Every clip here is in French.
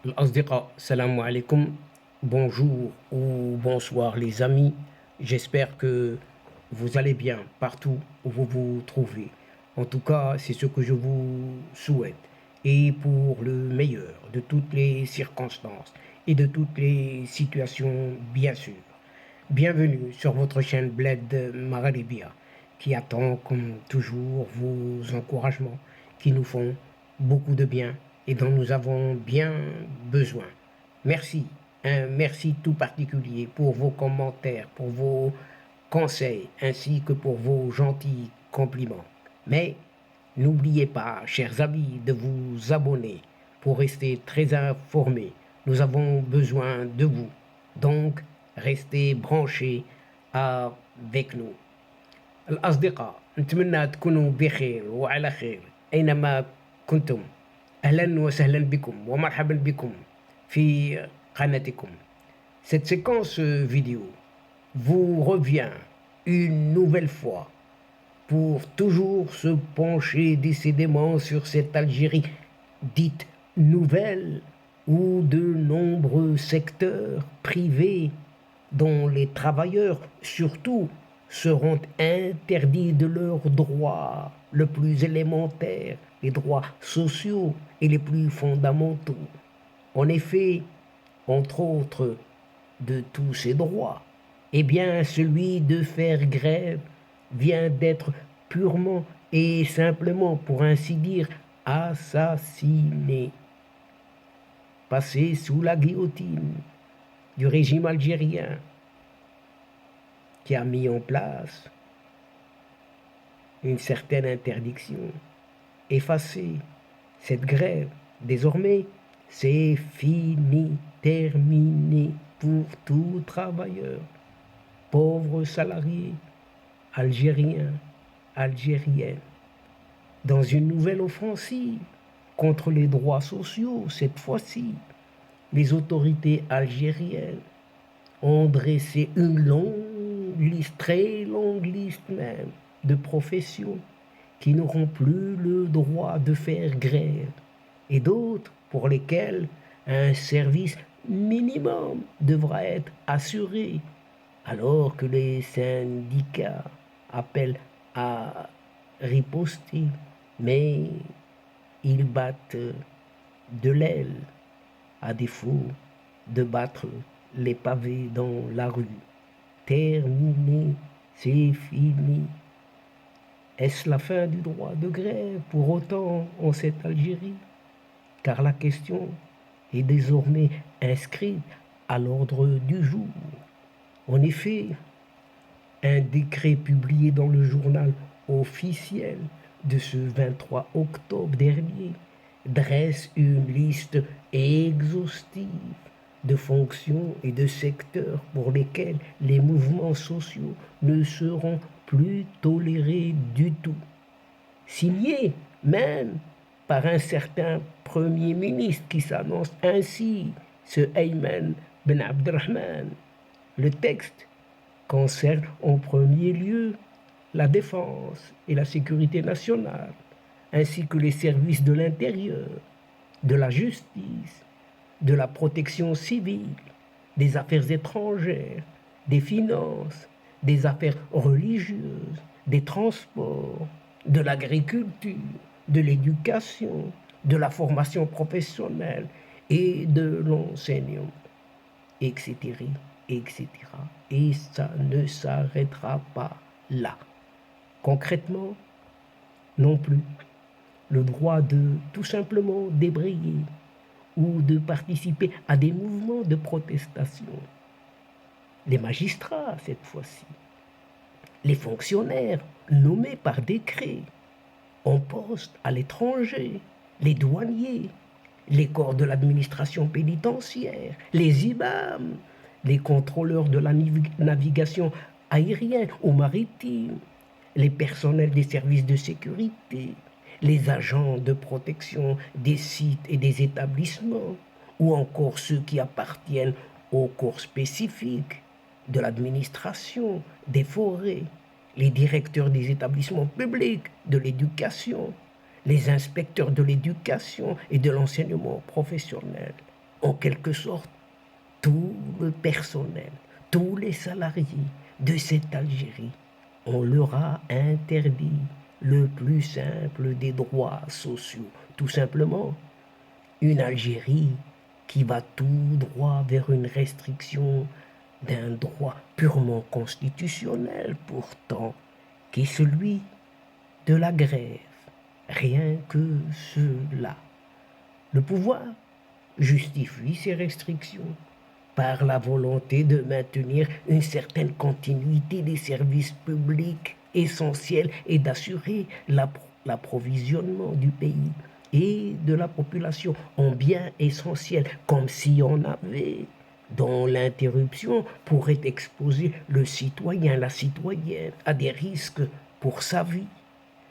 الأصدقاء salam alaikum, bonjour ou bonsoir les amis, j'espère que vous allez bien partout où vous vous trouvez. En tout cas, c'est ce que je vous souhaite et pour le meilleur de toutes les circonstances et de toutes les situations bien sûr. Bienvenue sur votre chaîne Bled Magharibia qui attend comme toujours vos encouragements qui nous font beaucoup de bien et dont nous avons bien besoin. Merci, un merci tout particulier pour vos commentaires, pour vos conseils ainsi que pour vos gentils compliments. Mais n'oubliez pas, chers amis, de vous abonner pour rester très informés. Nous avons besoin de vous. Donc, restez branchés avec nous. الأصدقاء نتمنى تكونوا بخير وعلى خير أينما كنتم. أهلا وسهلا بكم ومرحبا بكم في قناتكم. Cette séquence vidéo vous revient une nouvelle fois pour toujours se pencher décidément sur cette Algérie dite nouvelle où de nombreux secteurs privés dont les travailleurs surtout seront interdits de leurs droits le plus élémentaires, les droits sociaux et les plus fondamentaux. En effet, entre autres de tous ces droits, eh bien celui de faire grève vient d'être purement et simplement, pour ainsi dire, assassiné, passé sous la guillotine du régime algérien qui a mis en place une certaine interdiction, effacée. Cette grève, désormais, c'est fini, terminé pour tout travailleur, pauvre salarié, algérien, algérienne, dans une nouvelle offensive contre les droits sociaux. Cette fois-ci, les autorités algériennes ont dressé une longue liste, très longue liste même, de professions qui n'auront plus le droit de faire grève et d'autres pour lesquelles un service minimum devra être assuré, alors que les syndicats appellent à riposter, mais ils battent de l'aile à défaut de battre les pavés dans la rue. Terminé, c'est fini. Est-ce la fin du droit de grève pour autant en cette Algérie? Car la question est désormais inscrite à l'ordre du jour. En effet, un décret publié dans le journal officiel de ce 23 octobre dernier dresse une liste exhaustive de fonctions et de secteurs pour lesquels les mouvements sociaux ne seront plus tolérés du tout. Signé même par un certain Premier ministre qui s'annonce ainsi, ce Ayman Ben Abdelrahman. Le texte concerne en premier lieu la défense et la sécurité nationale, ainsi que les services de l'intérieur, de la justice, de la protection civile, des affaires étrangères, des finances, des affaires religieuses, des transports, de l'agriculture, de l'éducation, de la formation professionnelle et de l'enseignement, etc., etc. Et ça ne s'arrêtera pas là. Concrètement, non plus le droit de tout simplement débrayer ou de participer à des mouvements de protestation. Les magistrats, cette fois-ci, les fonctionnaires nommés par décret en poste à l'étranger, les douaniers, les corps de l'administration pénitentiaire, les imams, les contrôleurs de la navigation aérienne ou maritime, les personnels des services de sécurité, les agents de protection des sites et des établissements, ou encore ceux qui appartiennent aux corps spécifiques de l'administration, des forêts, les directeurs des établissements publics, de l'éducation, les inspecteurs de l'éducation et de l'enseignement professionnel. En quelque sorte, tout le personnel, tous les salariés de cette Algérie, on leur a interdit le plus simple des droits sociaux. Tout simplement, une Algérie qui va tout droit vers une restriction d'un droit purement constitutionnel pourtant, qui est celui de la grève. Rien que cela. Le pouvoir justifie ces restrictions par la volonté de maintenir une certaine continuité des services publics essentiels et d'assurer l'approvisionnement du pays et de la population en biens essentiels, comme si on avait, dont l'interruption pourrait exposer le citoyen, la citoyenne à des risques pour sa vie,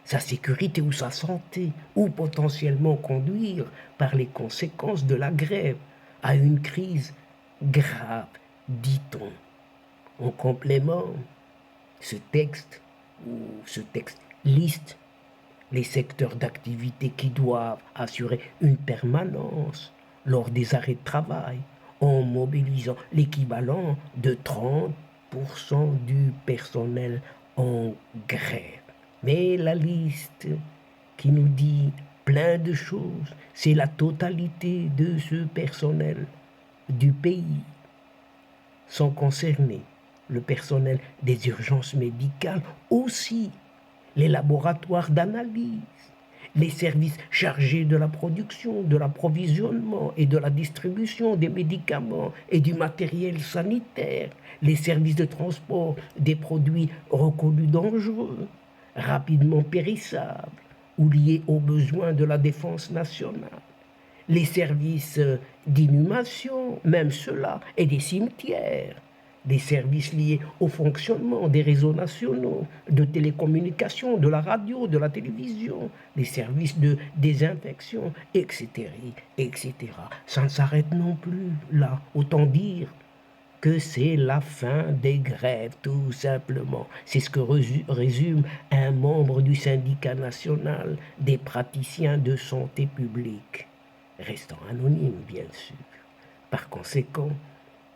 sa sécurité ou sa santé, ou potentiellement conduire par les conséquences de la grève à une crise grave, dit-on. En complément, ce texte liste les secteurs d'activité qui doivent assurer une permanence lors des arrêts de travail en mobilisant l'équivalent de 30% du personnel en grève. Mais la liste qui nous dit plein de choses, c'est la totalité de ce personnel du pays sont concernés. Le personnel des urgences médicales aussi, les laboratoires d'analyse, les services chargés de la production, de l'approvisionnement et de la distribution des médicaments et du matériel sanitaire, les services de transport des produits reconnus dangereux, rapidement périssables ou liés aux besoins de la défense nationale, les services d'inhumation, même cela, et des cimetières, des services liés au fonctionnement des réseaux nationaux, de télécommunications, de la radio, de la télévision, des services de désinfection, etc., etc. Ça ne s'arrête non plus là. Autant dire que c'est la fin des grèves, tout simplement. C'est ce que résume un membre du syndicat national des praticiens de santé publique, restant anonyme, bien sûr. Par conséquent,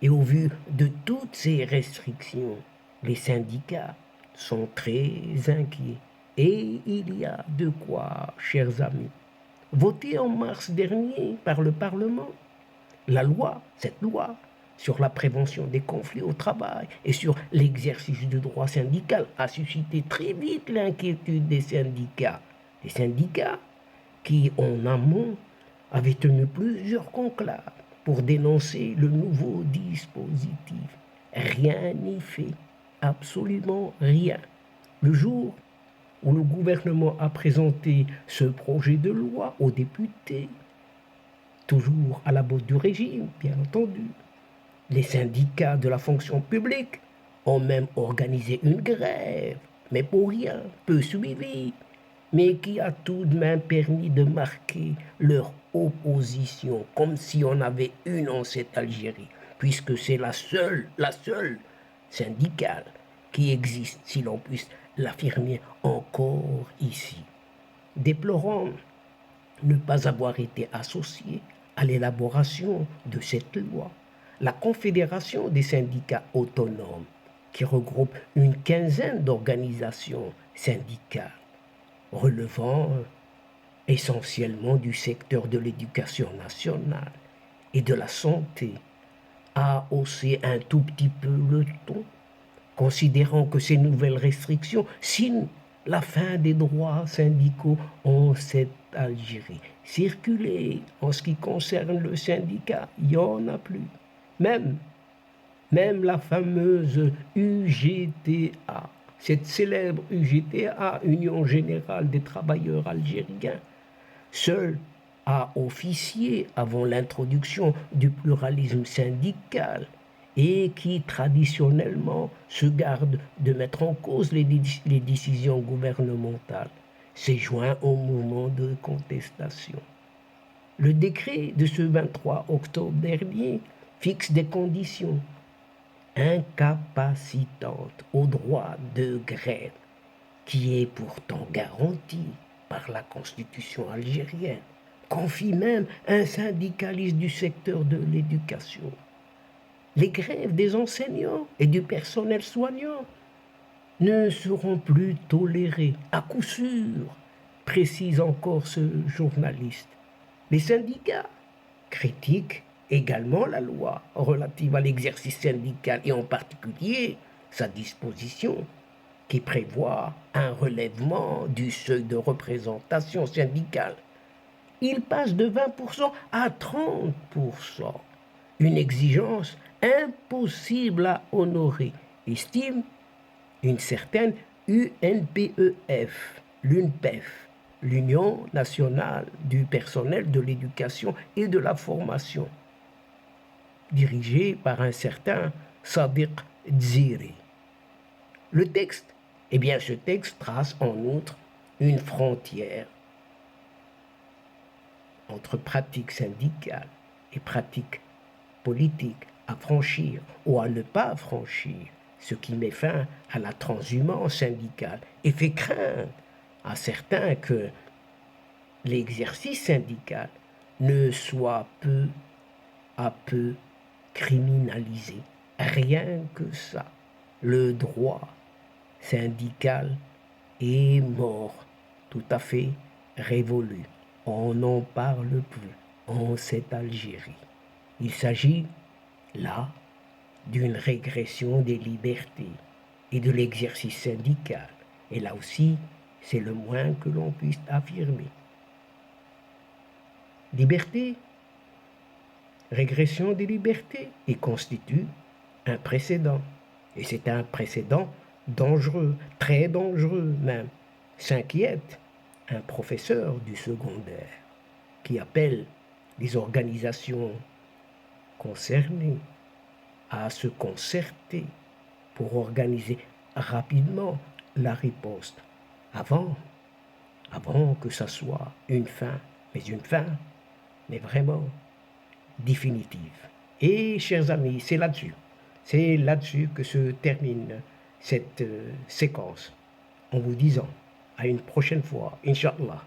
et au vu de toutes ces restrictions, les syndicats sont très inquiets. Et il y a de quoi, chers amis. Voté en mars dernier par le Parlement, cette loi sur la prévention des conflits au travail et sur l'exercice du droit syndical a suscité très vite l'inquiétude des syndicats. Des syndicats qui, en amont, avaient tenu plusieurs conclaves pour dénoncer le nouveau dispositif. Rien n'y fait, absolument rien. Le jour où le gouvernement a présenté ce projet de loi aux députés, toujours à la botte du régime, bien entendu, les syndicats de la fonction publique ont même organisé une grève, mais pour rien, peu suivie, mais qui a tout de même permis de marquer leur opposition, comme si on avait une en cette Algérie, puisque c'est la seule syndicale qui existe, si l'on puisse l'affirmer encore ici. Déplorant ne pas avoir été associé à l'élaboration de cette loi, la Confédération des syndicats autonomes, qui regroupe une quinzaine d'organisations syndicales, relevant essentiellement du secteur de l'éducation nationale et de la santé, a haussé un tout petit peu le ton, considérant que ces nouvelles restrictions signent la fin des droits syndicaux en cette Algérie. Circuler en ce qui concerne le syndicat, il n'y en a plus. Même la fameuse UGTA, cette célèbre UGTA, Union Générale des Travailleurs Algériens, seule a officié avant l'introduction du pluralisme syndical et qui traditionnellement se garde de mettre en cause les décisions gouvernementales, s'est joint au mouvement de contestation. Le décret de ce 23 octobre dernier fixe des conditions incapacitantes au droit de grève, qui est pourtant garanti par la Constitution algérienne, confie même un syndicaliste du secteur de l'éducation. Les grèves des enseignants et du personnel soignant ne seront plus tolérées, à coup sûr, précise encore ce journaliste. Les syndicats critiquent également la loi relative à l'exercice syndical et en particulier sa disposition qui prévoit un relèvement du seuil de représentation syndicale. Il passe de 20% à 30%. Une exigence impossible à honorer, estime une certaine UNPEF, l'UNPEF, l'Union nationale du personnel de l'éducation et de la formation, dirigée par un certain Sadiq Dziri. Le texte, eh bien ce texte trace en outre une frontière entre pratique syndicale et pratique politique à franchir ou à ne pas franchir, ce qui met fin à la transhumance syndicale et fait craindre à certains que l'exercice syndical ne soit peu à peu criminalisé. Rien que ça. Le droit syndical est mort, tout à fait révolu. On n'en parle plus en cette Algérie. Il s'agit là d'une régression des libertés et de l'exercice syndical. Et là aussi, c'est le moins que l'on puisse affirmer. Liberté, régression des libertés, et constitue un précédent. Et c'est un précédent dangereux, très dangereux même. S'inquiète un professeur du secondaire qui appelle les organisations concernées à se concerter pour organiser rapidement la riposte avant que ça soit une fin, mais vraiment définitive. Et chers amis, c'est là-dessus que se termine cette séquence, en vous disant à une prochaine fois, Inch'Allah,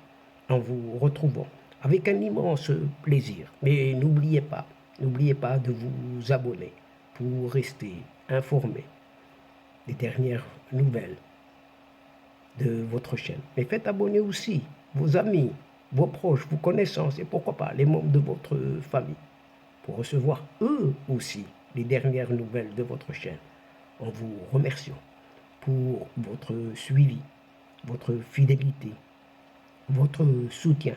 en vous retrouvant avec un immense plaisir. Mais n'oubliez pas de vous abonner pour rester informé des dernières nouvelles de votre chaîne. Mais faites abonner aussi vos amis, vos proches, vos connaissances et pourquoi pas les membres de votre famille pour recevoir eux aussi les dernières nouvelles de votre chaîne. En vous remerciant pour votre suivi, votre fidélité, votre soutien.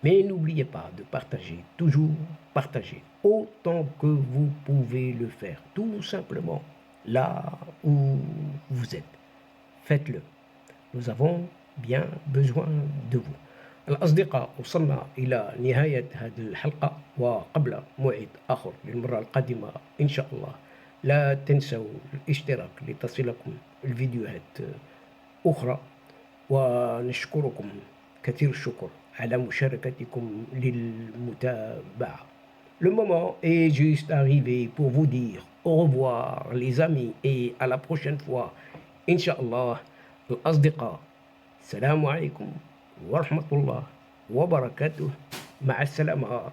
Mais n'oubliez pas de partager, toujours partager, autant que vous pouvez le faire, tout simplement, là où vous êtes. Faites-le. Nous avons bien besoin de vous. الأصدقاء وصلنا إلى نهاية هذه الحلقة وقبل موعد آخر للمرة القادمة إن شاء الله لا تنسوا الاشتراك لتصلكم الفيديوهات أخرى ونشكركم كثير الشكر على مشاركتكم للمتابعة. Le moment est juste arrivé pour vous dire au revoir les amis et à la prochaine fois. Inch'Allah, الأصدقاء. السلام عليكم ورحمة الله وبركاته. مع السلامة.